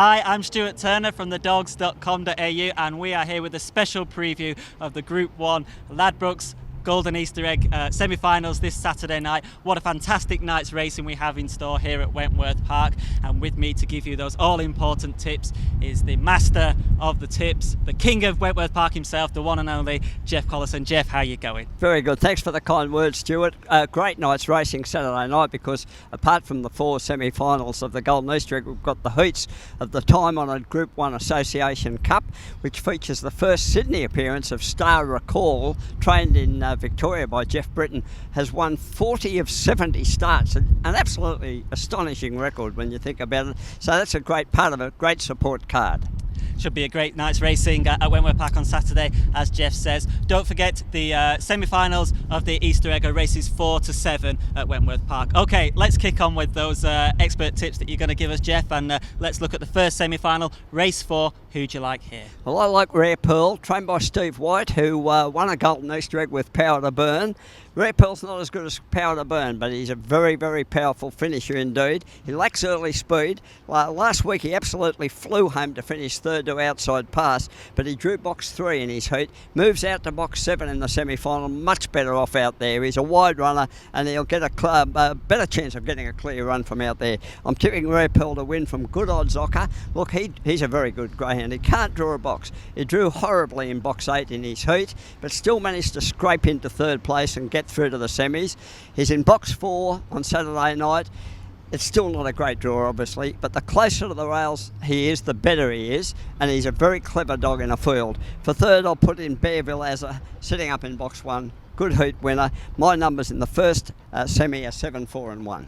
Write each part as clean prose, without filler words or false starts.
Hi, I'm Stuart Turner from thedogs.com.au and we are here with a special preview of the Group 1 Ladbrokes Golden Easter Egg semi-finals this Saturday night. What a fantastic night's racing we have in store here at Wentworth Park, and with me to give you those all-important tips is the master of the tips, the king of Wentworth Park himself, the one and only Jeff Collerson. Jeff, how are you going? Very good, thanks for the kind words, Stuart. Great night's racing Saturday night, because apart from the 4 semi-finals of the Golden Easter Egg, we've got the heats of the time-honoured Group 1 Association Cup, which features the first Sydney appearance of Star Recall, trained in Victoria by Jeff Britton, has won 40 of 70 starts, an absolutely astonishing record when you think about it. So that's a great part of it, great support card. Should be a great night's racing at Wentworth Park on Saturday, as Jeff says. Don't forget the semi-finals of the Easter Egg are races 4 to 7 at Wentworth Park. Okay, let's kick on with those expert tips that you're going to give us, Jeff, and let's look at the first semi-final, race 4. Who'd you like here? Well, I like Rare Pearl, trained by Steve White, who won a Golden Easter Egg with Power to Burn. Rare Pearl's not as good as Power to Burn, but he's a very, very powerful finisher indeed. He lacks early speed. Last week he absolutely flew home to finish third to outside pass, but he drew box 3 in his heat, moves out to box 7 in the semi-final, much better off out there. He's a wide runner and he'll get a better chance of getting a clear run from out there. I'm tipping Rare Pearl to win from good odds OCKER. Look, he's a very good greyhound. He can't draw a box. He drew horribly in box 8 in his heat, but still managed to scrape into third place and get through to the semis. He's in box 4 on Saturday night. It's still not a great draw, obviously, but the closer to the rails he is, the better he is, and he's a very clever dog in a field. For third, I'll put in BEARVILLE AZZA, sitting up in box 1. Good heat winner. My numbers in the first semi are 7, 4 and 1.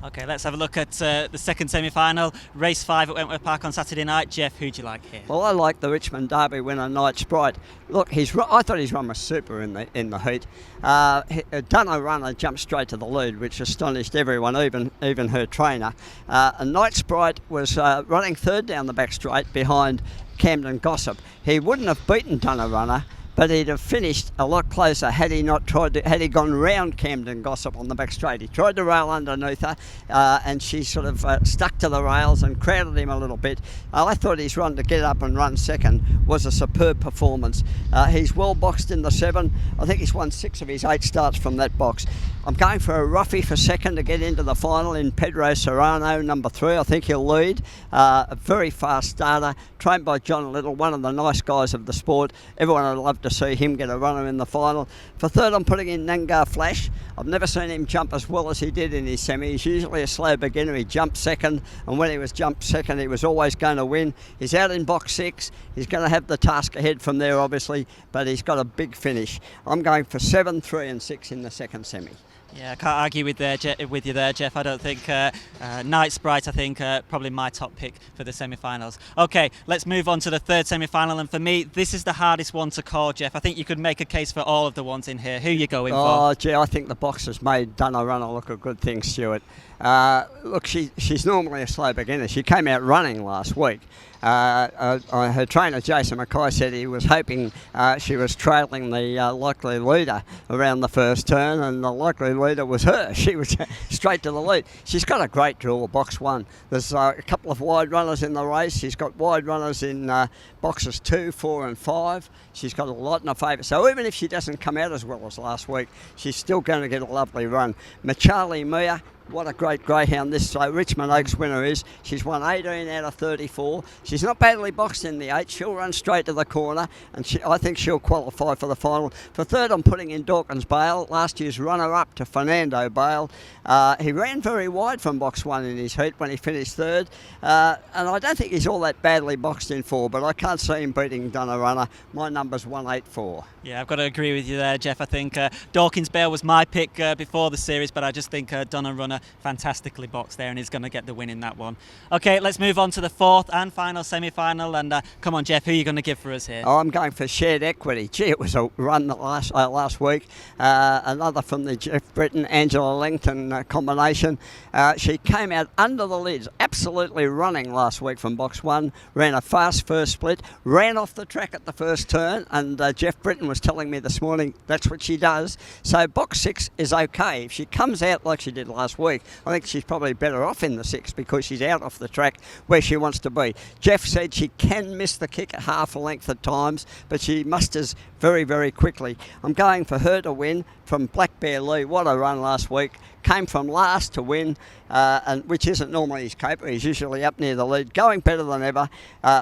Okay, let's have a look at the second semi-final, race 5 at Wentworth Park on Saturday night. Jeff, who'd you like here? Well, I like the Richmond Derby winner, Night Sprite. Look, I thought his run was super in the heat. DUNA runner jumped straight to the lead, which astonished everyone, even her trainer. And Night Sprite was running third down the back straight behind CAMDEN Gossip. He wouldn't have beaten DUNA runner, but he'd have finished a lot closer had he gone round CAMDEN Gossip on the back straight. He tried to rail underneath her, and she sort of stuck to the rails and crowded him a little bit. I thought his run to get up and run second was a superb performance. He's well boxed in the 7. I think he's won 6 of his 8 starts from that box. I'm going for a roughie for second to get into the final in PEDRO SERRANO, number 3. I think he'll lead. A very fast starter, trained by John Little, one of the nice guys of the sport. Everyone would love to see him get a runner in the final. For third, I'm putting in NANGAR Flash. I've never seen him jump as well as he did in his semi. He's usually a slow beginner. He jumped second, and when he was jumped second, he was always going to win. He's out in box 6. He's going to have the task ahead from there, obviously, but he's got a big finish. I'm going for 7, 3 and 6 in the second semi. Yeah, I can't argue with you there, Jeff. I don't think Night Sprite, I think, probably my top pick for the semi-finals. Okay, let's move on to the third semi-final, and for me, this is the hardest one to call, Jeff. I think you could make a case for all of the ones in here. Who are you going for? Oh, gee, I think the box has made DUNA runner look a good thing, Stuart. Look, she's normally a slow beginner. She came out running last week. Her trainer Jason Mackay said he was hoping she was trailing the likely leader around the first turn, and the likely leader was her. She was straight to the lead. She's got a great draw, box 1. There's a couple of wide runners in the race. She's got wide runners in boxes 2, 4 and 5. She's got a lot in her favour. So even if she doesn't come out as well as last week, she's still going to get a lovely run. MITCHARLIE, what a great greyhound this Richmond Oaks winner is. She's won 18 out of 34. She's not badly boxed in the 8. She'll run straight to the corner, and I think she'll qualify for the final. For third, I'm putting in DAWKINS BALE, last year's runner-up to Fernando BALE. He ran very wide from box 1 in his heat when he finished third, and I don't think he's all that badly boxed in 4, but I can't see him beating DUNA runner. My number's 184. Yeah, I've got to agree with you there, Jeff. I think DAWKINS BALE was my pick before the series, but I just think DUNA runner fantastically boxed there and is going to get the win in that one. Okay, let's move on to the fourth and final semi-final, and come on, Jeff, who are you going to give for us here? Oh, I'm going for Shared Equity. Gee, it was a run last week. Another from the Jeff Britton, Angela Langton combination. She came out under the lids, absolutely running last week from box 1, ran a fast first split, ran off the track at the first turn, and Jeff Britton was telling me this morning that's what she does. So box 6 is okay. If she comes out like she did last week, week. I think she's probably better off in the 6 because she's out off the track where she wants to be. Jeff said she can miss the kick at half a length at times, but she musters very, very quickly. I'm going for her to win from Black Bear Lee. What a run last week. Came from last to win, and which isn't normally his caper. He's usually up near the lead, going better than ever.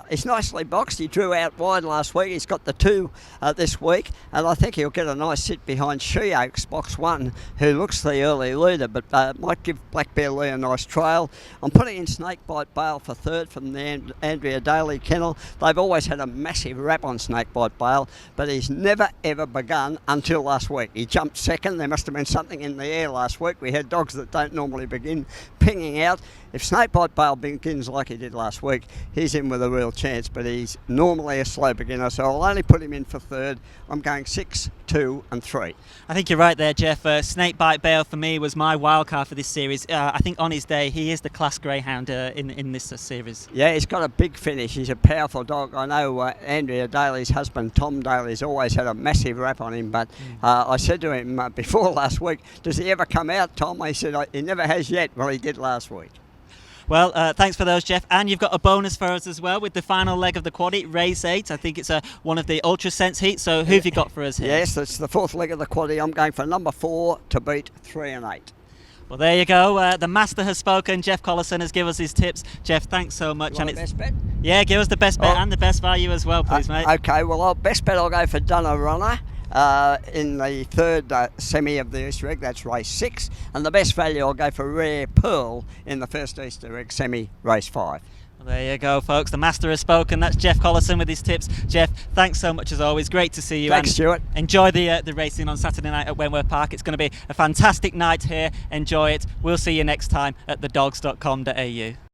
He's nicely boxed. He drew out wide last week. He's got the 2 this week, and I think he'll get a nice sit behind She Oaks, box 1, who looks the early leader, but might give Black Bear Lee a nice trail. I'm putting in Snakebite Bale for 3rd from the Andrea Dailly kennel. They've always had a massive rap on Snakebite Bale, but he's never ever begun until last week. He jumped 2nd. There must have been something in the air last week. We had dogs that don't normally begin pinging out. If Snakebite Bale begins like he did last week, he's in with a real chance, but he's normally a slow beginner, so I'll only put him in for 3rd. I'm going 6, 2 and 3. I think you're right there, Jeff. Snakebite Bale for me was my wild card for this series. I think on his day he is the class greyhound in this series. Yeah, he's got a big finish. He's a powerful dog. I know Andrea Daly's husband, Tom Daly's always had a massive rap on him, but I said to him before last week, does he ever come out, Tom? He said he never has yet. Well, he did last week. Well, thanks for those, Jeff. And you've got a bonus for us as well with the final leg of the quaddie, race 8. I think it's one of the Ultra Sense heats. So who have you got for us here? Yes, it's the 4th leg of the quaddie. I'm going for number 4 to beat 3 and 8. Well, there you go. The master has spoken. Jeff Collerson has given us his tips. Jeff, thanks so much. You want the best bet? Yeah, give us the best bet and the best value as well, please, mate. Okay, well, best bet I'll go for DUNA RUNA. In the 3rd semi of the Easter egg, that's race 6, and the best value I'll go for Rare Pearl in the 1st Easter egg semi, race 5. Well, there you go, folks. The master has spoken. That's Jeff Collerson with his tips. Jeff, thanks so much as always. Great to see you. Thanks, Stuart. Enjoy the racing on Saturday night at Wentworth Park. It's going to be a fantastic night here. Enjoy it. We'll see you next time at thedogs.com.au.